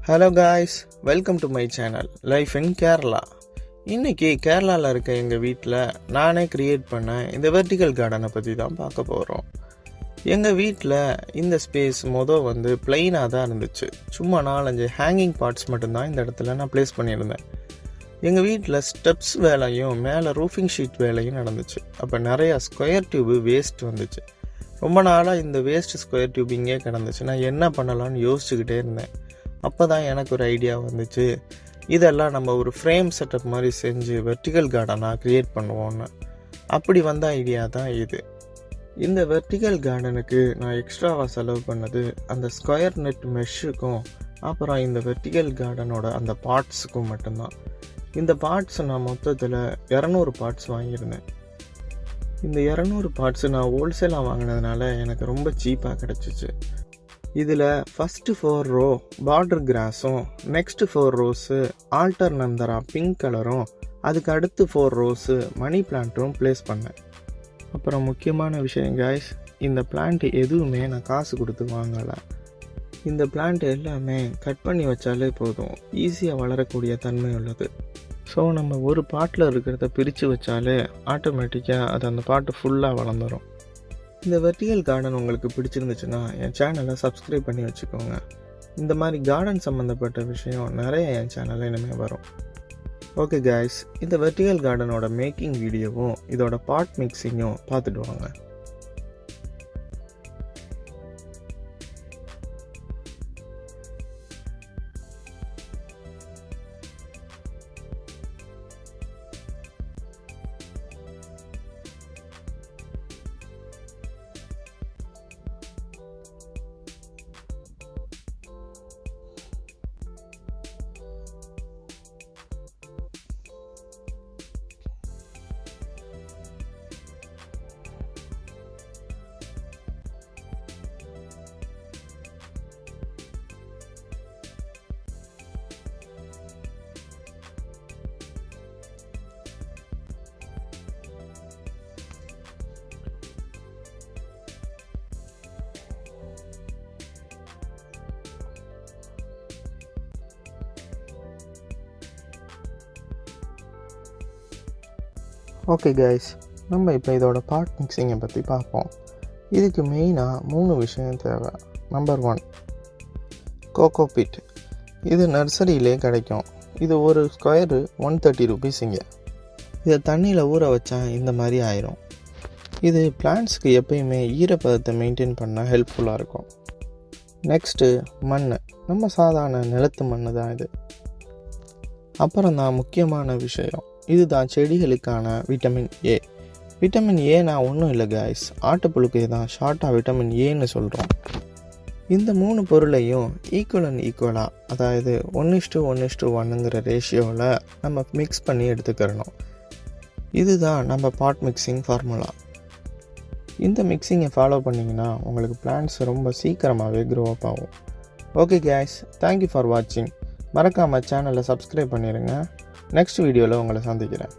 Hello guys, welcome to my channel life இன் கேரளா. இன்றைக்கி கேரளாவில் இருக்க எங்கள் வீட்டில் நானே க்ரியேட் பண்ண இந்த வெர்டிக்கல் கார்டனை பற்றி தான் பார்க்க போகிறோம். எங்கள் வீட்டில் இந்த ஸ்பேஸ் பிளெயினாக தான் இருந்துச்சு. சும்மா 4-5 ஹேங்கிங் பார்ட்ஸ் மட்டும்தான் இந்த இடத்துல நான் ப்ளேஸ் பண்ணியிருந்தேன். எங்கள் வீட்டில் ஸ்டெப்ஸ் வேலையும் மேலே ரூஃபிங் ஷீட் வேலையும் நடந்துச்சு. அப்போ நிறையா ஸ்கொயர் டியூபு வேஸ்ட் வந்துச்சு. ரொம்ப நாளாக இந்த வேஸ்ட் ஸ்கொயர் டியூப் இங்கே கிடந்துச்சு. நான் என்ன பண்ணலான்னு யோசிச்சுக்கிட்டே இருந்தேன். அப்போ தான் எனக்கு ஒரு ஐடியா வந்துச்சு, இதெல்லாம் நம்ம ஒரு ஃப்ரேம் செட்டப் மாதிரி செஞ்சு வெர்டிக்கல் கார்டனாக க்ரியேட் பண்ணுவோன்னு. அப்படி வந்த ஐடியா தான் இது. இந்த வெர்டிக்கல் கார்டனுக்கு நான் எக்ஸ்ட்ராவாக செலவு பண்ணது அந்த ஸ்கொயர் நெட் மெஷ்ஷுக்கும் அப்புறம் இந்த வெர்டிக்கல் கார்டனோட அந்த பார்ட்ஸுக்கும் மட்டும்தான். இந்த பார்ட்ஸ் நான் மொத்தத்தில் 200 பார்ட்ஸ் வாங்கியிருந்தேன். இந்த 200 பார்ட்ஸு நான் ஹோல்சேலாக வாங்கினதுனால எனக்கு ரொம்ப சீப்பாக கிடச்சிச்சு. இதில் ஃபஸ்ட்டு 4 ரோ பார்டர் கிராஸும், நெக்ஸ்ட்டு 4 ரோஸு ஆல்டர்னந்தரா பிங்க் கலரும், அதுக்கு அடுத்து 4 ரோஸு மணி பிளான்ட்டும் ப்ளேஸ் பண்ணேன். அப்புறம் முக்கியமான விஷயம் காய்ஸ், இந்த பிளான்ட் எதுவுமே நான் காசு கொடுத்து வாங்கலை. இந்த பிளான்ட் எல்லாமே கட் பண்ணி வச்சாலே போதும், ஈஸியாக வளரக்கூடிய தன்மை உள்ளது. ஸோ நம்ம ஒரு பாட்டில் இருக்கிறத பிரித்து வச்சாலே ஆட்டோமேட்டிக்காக அது அந்த பாட்டு ஃபுல்லாக வளர்ந்துடும். இந்த வெர்டிக்கல் கார்டன் உங்களுக்கு பிடிச்சிருந்துச்சுன்னா என் சேனலை சப்ஸ்கிரைப் பண்ணி வச்சுக்கோங்க. இந்த மாதிரி கார்டன் சம்மந்தப்பட்ட விஷயம் நிறைய என் சேனலில் இனிமேல் வரும். ஓகே காய்ஸ், இந்த வெர்டிக்கல் கார்டனோட மேக்கிங் வீடியோவும் இதோட பாட் மிக்சிங்கும் பார்த்துட்டு வாங்க. ஓகே கைஸ், நம்ம இப்போ இதோட பாட் மிக்சிங்கை பற்றி பார்ப்போம். இதுக்கு மெயினாக 3 விஷயம் தேவை. Number 1, cocoa beat. இது நர்சரியிலே கிடைக்கும். இது ஒரு ஸ்கொயரு 130 ருபீஸுங்க. இதை தண்ணியில் ஊற வச்சா இந்த மாதிரி ஆயிரும். இது பிளான்ட்ஸ்க்கு எப்பயுமே ஈரப்பதத்தை மெயின்டைன் பண்ண ஹெல்ப்ஃபுல்லாக இருக்கும். நெக்ஸ்ட்டு மண். நம்ம சாதாரண நிலத்து மண் தான் இது. அப்புறம் தான் முக்கியமான விஷயம், இதுதான் செடிகளுக்கான விட்டமின் ஏ. விட்டமின் ஏனா ஒன்றும் இல்லை காய்ஸ், ஆட்டுப்புழுக்கை தான் ஷார்ட்டாக விட்டமின் ஏன்னு சொல்கிறோம். இந்த 3 பொருளையும் ஈக்குவலாக, அதாவது 1:1:1ங்கிற ரேஷியோவில் நம்ம மிக்ஸ் பண்ணி எடுத்துக்கிறணும். இதுதான் நம்ம பாட் மிக்சிங் ஃபார்முலா. இந்த மிக்சிங்கை ஃபாலோ பண்ணிங்கன்னா உங்களுக்கு பிளான்ட்ஸ் ரொம்ப சீக்கிரமாகவே க்ரோ அப் ஆகும். ஓகே காய்ஸ், தேங்க்யூ ஃபார் வாட்சிங். மறக்காமல் சேனலை சப்ஸ்கிரைப் பண்ணிடுங்க. நெக்ஸ்ட் வீடியோவில் உங்களை சந்திக்கிறேன்.